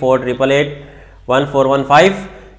48881415۔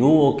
UOK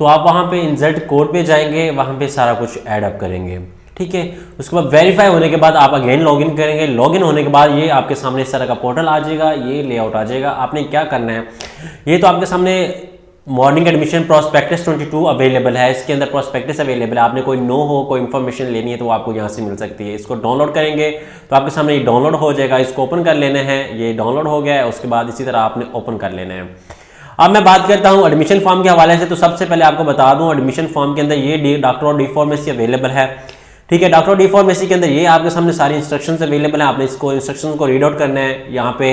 तो आप वहाँ पे इंसर्ट कोड पे जाएंगे, वहाँ पे सारा कुछ ऐड अप करेंगे, ठीक है। उसके बाद वेरीफाई होने के बाद आप अगेन लॉगिन करेंगे। लॉगिन होने के बाद ये आपके सामने इस तरह का पोर्टल आ जाएगा, ये लेआउट आ जाएगा। आपने क्या करना है, ये तो आपके सामने मॉर्निंग एडमिशन प्रोस्पेक्टस 22 अवेलेबल है, इसके अंदर प्रोस्पेक्टस अवेलेबल है। आपने कोई हो कोई इन्फॉर्मेशन लेनी है तो आपको यहाँ से मिल सकती है। इसको डाउनलोड करेंगे तो आपके सामने ये डाउनलोड हो जाएगा, इसको ओपन कर लेना है। ये डाउनलोड हो गया है, उसके बाद इसी तरह आपने ओपन कर लेना है। अब मैं बात करता हूँ एडमिशन फॉर्म के हवाले से। तो सबसे पहले आपको बता दूँ एडमिशन फॉर्म के अंदर ये डॉक्टर D-pharm अवेलेबल है, ठीक है। डॉक्टर D-pharm के अंदर ये आपके सामने सारी इंस्ट्रक्शंस अवेलेबल है। आपने इसको इंस्ट्रक्शंस को रीड आउट करना है। यहाँ पे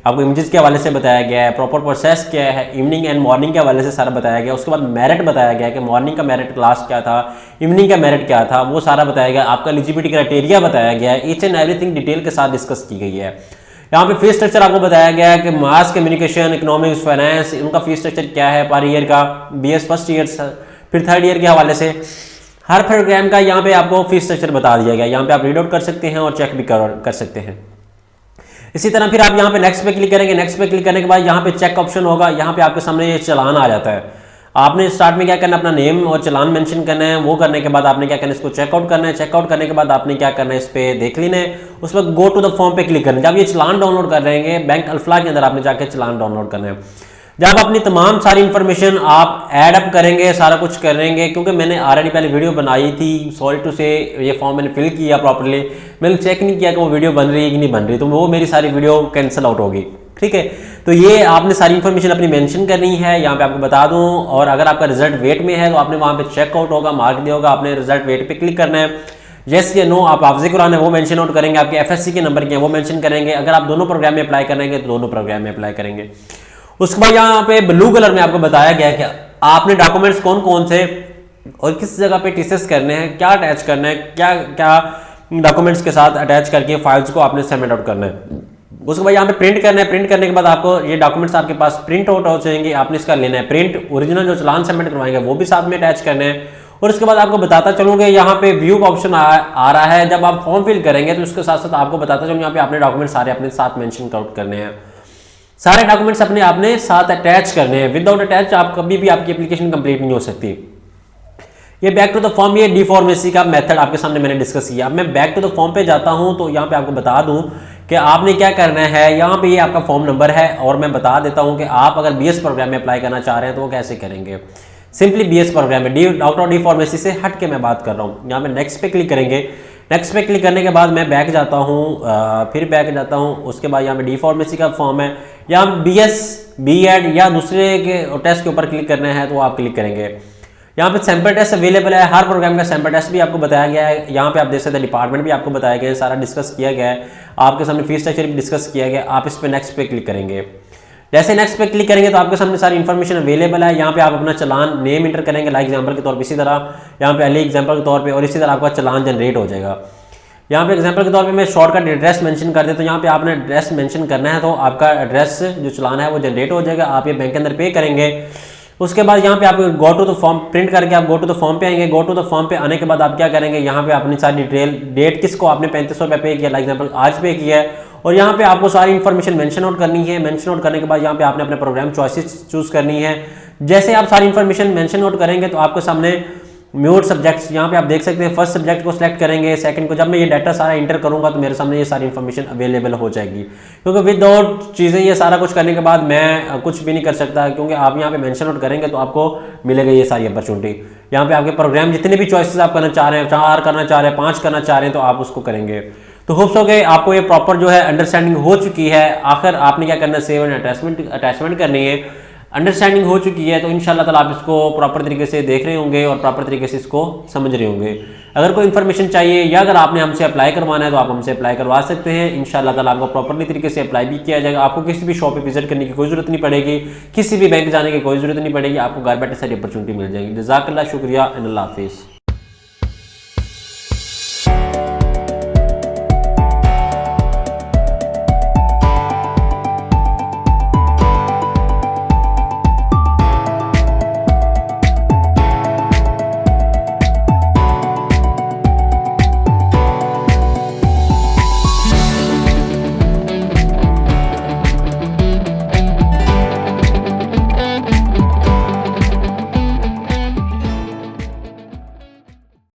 आपको इमेजेस के हवाले से बताया गया है, प्रॉपर प्रोसेस क्या है, इवनिंग एंड मॉर्निंग के हवाले से सारा बताया गया। उसके बाद मेरिट बताया गया है कि मॉर्निंग का मेरिट क्लास क्या था, इवनिंग का मेरिट क्या था, वो सारा बताया गया। आपका एलिजिबिलिटी क्राइटेरिया बताया गया है, ईच एंड एवरीथिंग डिटेल के साथ डिस्कस की गई है। यहाँ पे फीस स्ट्रक्चर आपको बताया गया है कि मास कम्युनिकेशन, इकोनॉमिक्स, फाइनेंस, इनका फीस स्ट्रक्चर क्या है पर ईयर का, BS फर्स्ट ईयर फिर थर्ड ईयर के हवाले से हर प्रोग्राम का यहाँ पे आपको फीस स्ट्रक्चर बता दिया गया। यहाँ पे आप रीड आउट कर सकते हैं और चेक भी कर सकते हैं। इसी तरह फिर आप यहाँ पे नेक्स्ट पे क्लिक करेंगे। नेक्स्ट पे क्लिक करने के बाद यहाँ पे चेक ऑप्शन होगा। यहाँ पे आपके सामने ये चलान आ जाता है। आपने स्टार्ट में क्या करना है, अपना नेम और चलान मेंशन करना है। वो करने के बाद आपने क्या करना है, इसको चेकआउट करना है। चेकआउट करने के बाद आपने क्या करना है, इस पे देख लेना है, उस पर गो टू द फॉर्म पे क्लिक करना है। जब ये चलान डाउनलोड कर रहेंगे बैंक अल्फला के अंदर आपने जाकर चलान डाउनलोड करना है। जब अपनी तमाम सारी इंफॉर्मेशन आप ऐड अप करेंगे, सारा कुछ करेंगे, क्योंकि मैंने ऑलरेडी पहले वीडियो बनाई थी, सॉरी टू से ये फॉर्म मैंने फिल किया प्रॉपर्ली, मैंने चेक नहीं किया कि वो वीडियो बन रही है कि नहीं बन रही, तो वो मेरी सारी वीडियो कैंसिल आउट होगी, ठीक है। तो ये आपने सारी इंफॉर्मेशन अपनी मेंशन करनी है। यहाँ पे आपको बता दूं, और अगर आपका रिजल्ट वेट में है तो आपने वहाँ पे चेकआउट होगा, मार्क दिया होगा, आपने रिजल्ट वेट पे क्लिक करना है। येस या नो आप हाफिज़ कुरान है वो मेंशन आउट करेंगे, आपके FSC के नंबर के हैं वो मेंशन करेंगे। अगर आप दोनों प्रोग्राम में अप्लाई करेंगे तो दोनों प्रोग्राम में अप्लाई करेंगे। उसके बाद यहाँ पे ब्लू कलर में आपको बताया गया है कि आपने डॉक्यूमेंट्स कौन कौन से और किस जगह पे टीसीएस करने हैं, क्या अटैच करना है, क्या क्या डॉक्यूमेंट्स के साथ अटैच करके फाइल्स को आपने सबमिट आउट करना है। उसके बाद यहाँ पे प्रिंट करना है। प्रिंट करने के बाद आपको ये डॉक्यूमेंट्स आपके पास प्रिंट आउट हो जाएंगे, आपने इसका लेना है प्रिंट। ओरिजिनल जो चलान सबमिट करवाएंगे वो भी साथ में अटैच करने हैं। और उसके बाद आपको बताता चलूँगा यहाँ पे व्यू का ऑप्शन आ रहा है। जब आप फॉर्म फिल करेंगे तो उसके साथ साथ आपको बताता चलूँ यहाँ पे आपने डॉक्यूमेंट सारे अपने साथ मेंशन आउट करने हैं। सारे डॉक्यूमेंट्स अपने आपने साथ अटैच करने हैं। विदाउट अटैच आप कभी भी आपकी एप्लीकेशन कंप्लीट नहीं हो सकती। ये बैक टू द फॉर्म, ये D-pharm का मेथड आपके सामने मैंने डिस्कस किया। अब मैं बैक टू द फॉर्म पे जाता हूँ तो यहाँ पे आपको बता दूँ कि आपने क्या करना है। यहाँ पे ये आपका फॉर्म नंबर है और मैं बता देता हूँ कि आप अगर BS प्रोग्राम में अप्लाई करना चाह रहे हैं तो वो कैसे करेंगे। सिंपली BS प्रोग्राम में डॉक्टर D-pharm से हट के मैं बात कर रहा हूँ। यहाँ पे नेक्स्ट पे क्लिक करेंगे। नेक्स्ट पे क्लिक करने के बाद मैं बैक जाता हूँ, फिर बैक जाता हूँ। उसके बाद यहाँ पे D-pharm का फॉर्म है, यहाँ BS, B.ED या दूसरे के टेस्ट के ऊपर क्लिक करना है तो आप क्लिक करेंगे। यहाँ पे सैंपल टेस्ट अवेलेबल है, हर प्रोग्राम का सैंपल टेस्ट भी आपको बताया गया है। यहाँ पे आप देख सकते हैं डिपार्टमेंट भी आपको बताया गया है, सारा डिस्कस किया गया है, आपके सामने फीस स्ट्रक्चर भी डिस्कस किया गया है। आप इस पे नेक्स्ट पे क्लिक करेंगे। जैसे नेक्स्ट पे क्लिक करेंगे तो आपके सामने सारी इन्फॉर्मेशन अवेलेबल है। यहाँ पे आप अपना चलान नेम इंटर करेंगे लाइक एग्जाम्पल के तौर पर, इसी तरह यहाँ पे पहले एग्जाम्पल के तौर पर, और इसी तरह आपका चलान जनरेट हो जाएगा। यहाँ पे एग्जाम्पल के तौर पे मैं शॉर्टकट एड्रेस मेंशन कर देता हूँ। यहाँ पे आपने एड्रेस मेंशन करना है तो आपका एड्रेस जो चलान है वो जनरेट हो जाएगा। आप ये बैंक के अंदर पे करेंगे। उसके बाद यहाँ पे आप go to the form print करके आप गो टू द फॉर्म पे आएंगे। गो टू द फॉर्म पे आने के बाद आप क्या करेंगे, यहाँ पे अपनी सारी डिटेल, डेट किसको आपने 3500 रुपये पे किया, लाइक एग्जाम्पल आज पे किया है, और यहाँ पे आपको सारी इन्फॉर्मेशन मेंशन आउट करनी है। मेंशन आउट करने के बाद यहाँ पे आपने अपने प्रोग्राम चॉइसेस चूज करनी है। जैसे आप सारी इन्फॉर्मेशन मेंशन आउट करेंगे तो आपके सामने म्यूट सब्जेक्ट्स यहाँ पे आप देख सकते हैं। फर्स्ट सब्जेक्ट को सिलेक्ट करेंगे, सेकंड को। जब मैं ये डाटा सारा इंटर करूंगा तो मेरे सामने ये सारी इन्फॉर्मेशन अवेलेबल हो जाएगी, क्योंकि विदाउट चीज़ें ये सारा कुछ करने के बाद मैं कुछ भी नहीं कर सकता, क्योंकि आप यहाँ पे मेंशन आउट करेंगे तो आपको मिलेगा ये सारी अपॉर्चुनिटी। यहाँ पे आपके प्रोग्राम जितने भी चॉइसेस आप करना चाह रहे हैं, 4 करना चाह रहे हैं, 5 करना चाह रहे हैं, तो आप उसको करेंगे। तो होप्स हो गए आपको ये प्रॉपर जो है अंडरस्टैंडिंग हो चुकी है। आखिर आपने क्या करना है, सेव एंड अटैचमेंट करनी है। अंडरस्टैंडिंग हो चुकी है तो इंशाल्लाह ताला आप इसको प्रॉपर तरीके से देख रहे होंगे और प्रॉपर तरीके से इसको समझ रहे होंगे। अगर कोई इन्फॉर्मेशन चाहिए या अगर आपने हमसे अप्लाई करवाना है तो आप हमसे अप्लाई करवा सकते हैं। इंशाल्लाह ताला आपको प्रॉपरली तरीके से अप्लाई भी किया जाएगा। आपको किसी भी शॉप पे विजिट करने की कोई जरूरत नहीं पड़ेगी, किसी भी बैंक जाने की कोई जरूरत नहीं पड़ेगी। आपको घर बैठे सारी अपॉर्चुनिटी मिल जाएगी। जज़ाकल्लाह, शुक्रिया, अल्लाह हाफिज़।